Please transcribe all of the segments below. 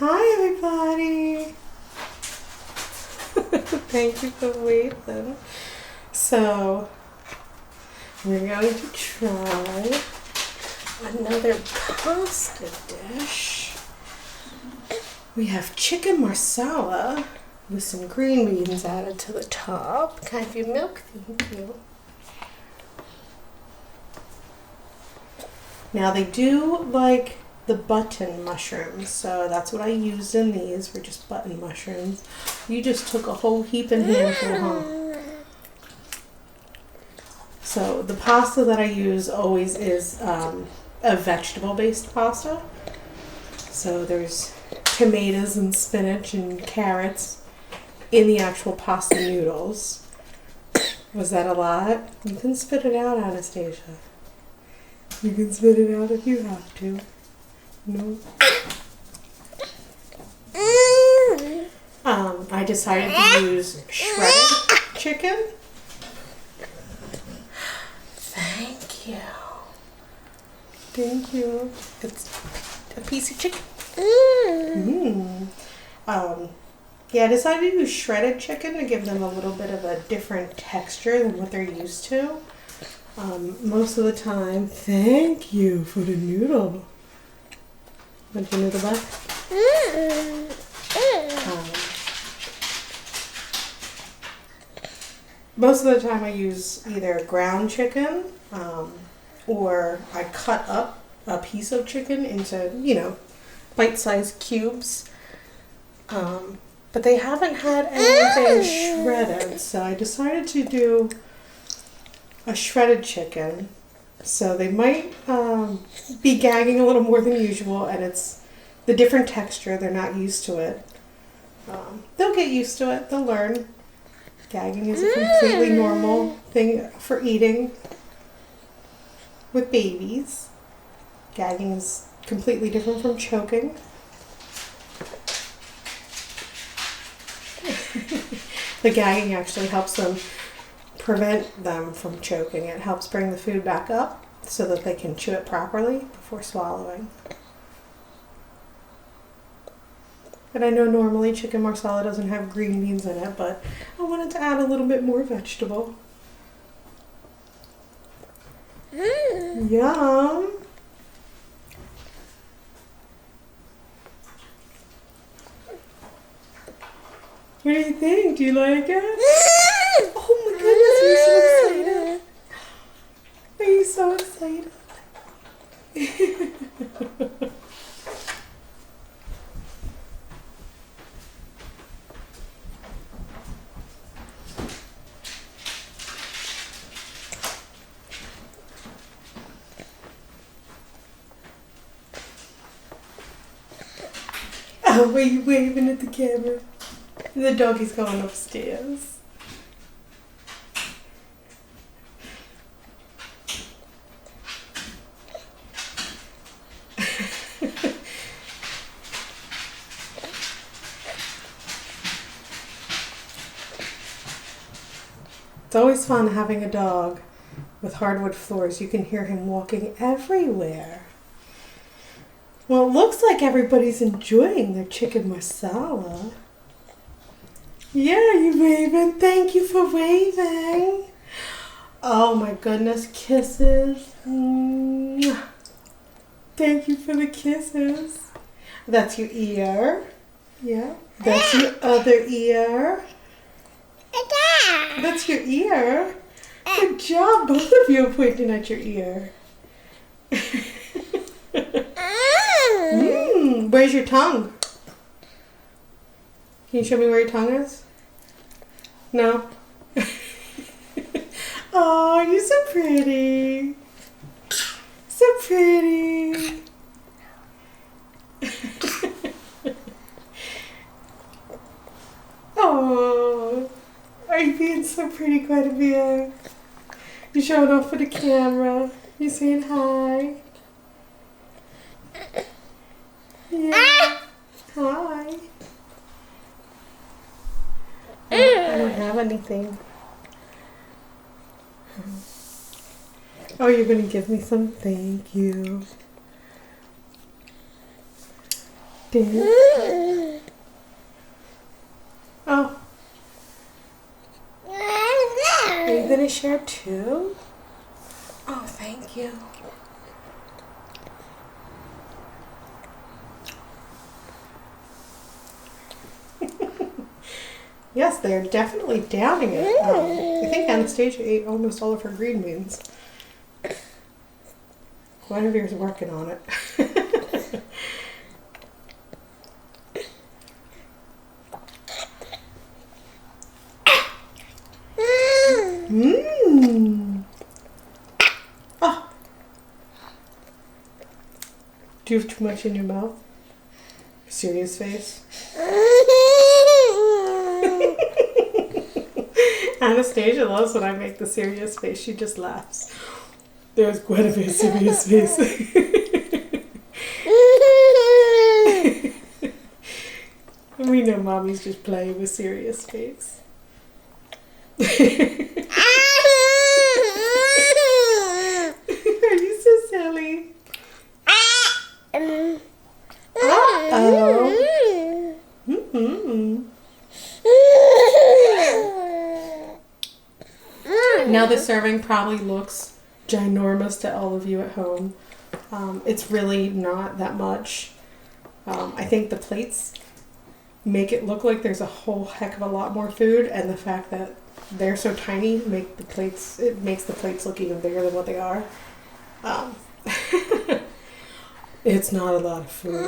Hi everybody! Thank you for waiting. So, we're going to try another pasta dish. We have chicken marsala with some green beans added to the top. Can I have your milk? Thank you. Now they do like the button mushrooms, so that's what I used in these. Were just button mushrooms. You just took a whole heap and handful, huh? So the pasta that I use always is a vegetable-based pasta. So there's tomatoes and spinach and carrots in the actual pasta noodles. Was that a lot? You can spit it out, Anastasia. You can spit it out if you have to. No. I decided to use shredded chicken. Thank you. Thank you. It's a piece of chicken. Yeah, I decided to use shredded chicken to give them a little bit of a different texture than what they're used to. Most of the time, thank you for the noodle. Want your noodle back? Most of the time I use either ground chicken or I cut up a piece of chicken into, bite-sized cubes. But they haven't had anything shredded, so I decided to do a shredded chicken. So they might be gagging a little more than usual, and it's the different texture. They're not used to it. They'll get used to it. They'll learn. Gagging is a completely normal thing for eating with babies. Gagging is completely different from choking. The gagging actually helps them prevent them from choking. It helps bring the food back up so that they can chew it properly before swallowing. And I know normally chicken marsala doesn't have green beans in it, but I wanted to add a little bit more vegetable. Yum! What do you think? Do you like it? Oh my goodness, are you so excited? Are you so excited? Oh, were you waving at the camera? The doggy's going upstairs. It's always fun having a dog with hardwood floors. You can hear him walking everywhere. Well, it looks like everybody's enjoying their chicken marsala. Yeah, you waving. Thank you for waving. Oh my goodness, kisses. Mwah. Thank you for the kisses. That's your ear. Yeah. That's your other ear. That's your ear. Good job. Both of you are pointing at your ear. Where's your tongue? Can you show me where your tongue is? No? Oh, you're so pretty. So pretty. Oh, are you being so pretty, Guinevere? You're showing off for the camera. You're saying hi. Yeah. Hi. I don't have anything. Oh, you're going to give me some? Thank you. Oh. Are you gonna share too? Oh, thank you. Yes, they're definitely downing it. I think Anastasia ate almost all of her green beans. Guinevere's working on it. Mmm. Oh. Do you have too much in your mouth? Serious face. Anastasia loves when I make the serious face. She just laughs. There's Guinevere's serious face. We know Mommy's just playing with serious face. Are you so silly? Uh-oh. Mm-hmm. Now the serving probably looks ginormous to all of you at home. It's really not that much. I think the plates make it look like there's a whole heck of a lot more food, and the fact that they're so tiny makes the plates look even bigger than what they are. It's not a lot of food.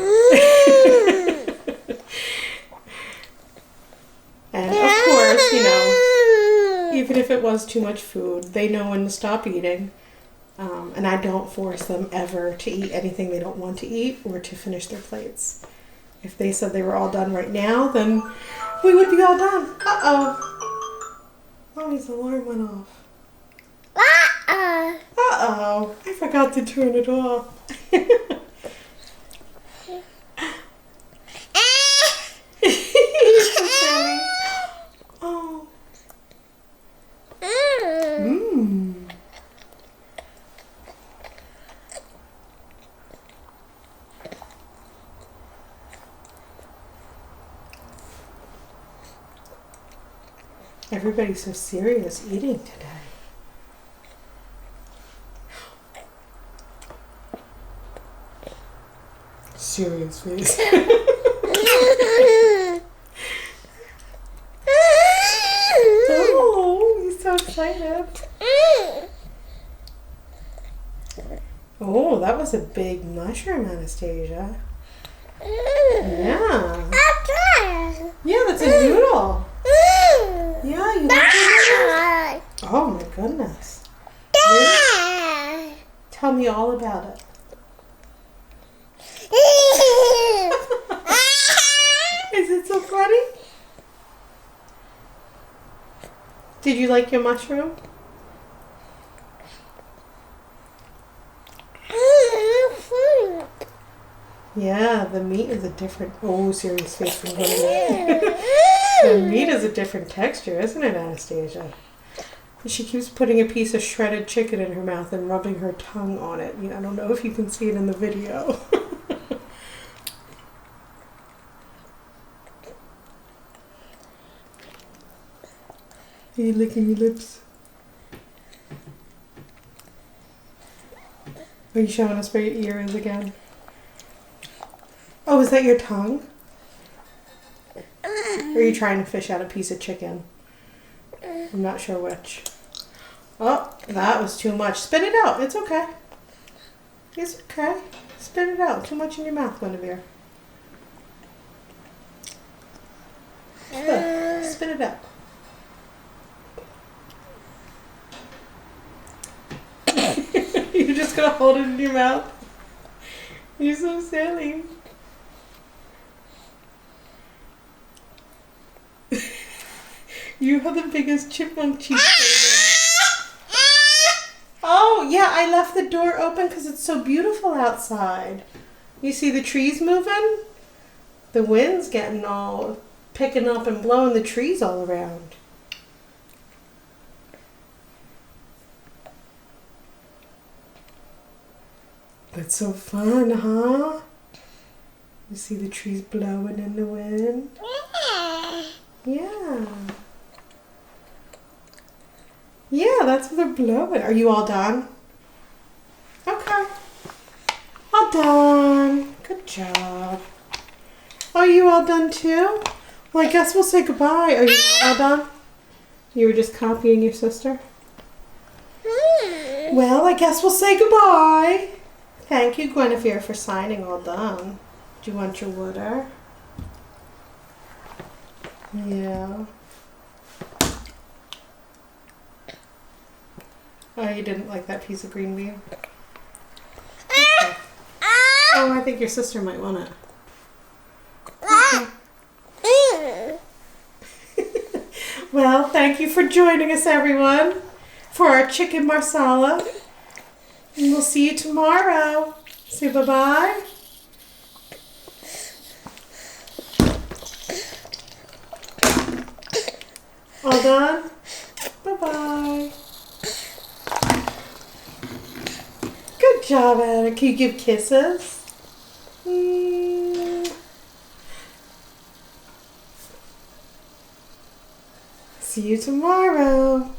And of course, you know, even if it was too much food, they know when to stop eating. And I don't force them ever to eat anything they don't want to eat or to finish their plates. If they said they were all done right now, then we would be all done. Uh-oh. Mommy's alarm went off. Uh-oh. I forgot to turn it off. So silly. Oh. Mmm. Everybody's so serious eating today. Serious face. Oh, he's so excited. Oh, that was a big mushroom, Anastasia. Yeah. Yeah, that's a noodle. Yeah, you like it? Oh my goodness. Really? Tell me all about it. Is it so funny? Did you like your mushroom? Yeah, the meat is a different... Oh, serious face from Guinevere. The meat is a different texture, isn't it, Anastasia? She keeps putting a piece of shredded chicken in her mouth and rubbing her tongue on it. I don't know if you can see it in the video. Are you licking your lips? Are you showing us where your ear is again? Oh, is that your tongue? Or are you trying to fish out a piece of chicken? I'm not sure which. Oh, that was too much. Spit it out. It's okay. It's okay. Spit it out. Too much in your mouth, Guinevere. Spit it out. You're just going to hold it in your mouth? You're so silly. You have the biggest chipmunk cheeks. Oh, yeah, I left the door open because it's so beautiful outside. You see the trees moving? The wind's getting all picking up and blowing the trees all around. That's so fun, huh? You see the trees blowing in the wind? Yeah. Yeah, that's what they're blowing. Are you all done? Okay. All done. Good job. Are you all done too? Well, I guess we'll say goodbye. Are you all done? You were just copying your sister? Well, I guess we'll say goodbye. Thank you, Guinevere, for signing all done. Do you want your water? Yeah. Oh, you didn't like that piece of green bean? Okay. Oh, I think your sister might want it. Okay. Well, thank you for joining us, everyone, for our chicken marsala. And we'll see you tomorrow. Say bye-bye. All done? Bye-bye. Good job, Anna. Can you give kisses? See you tomorrow.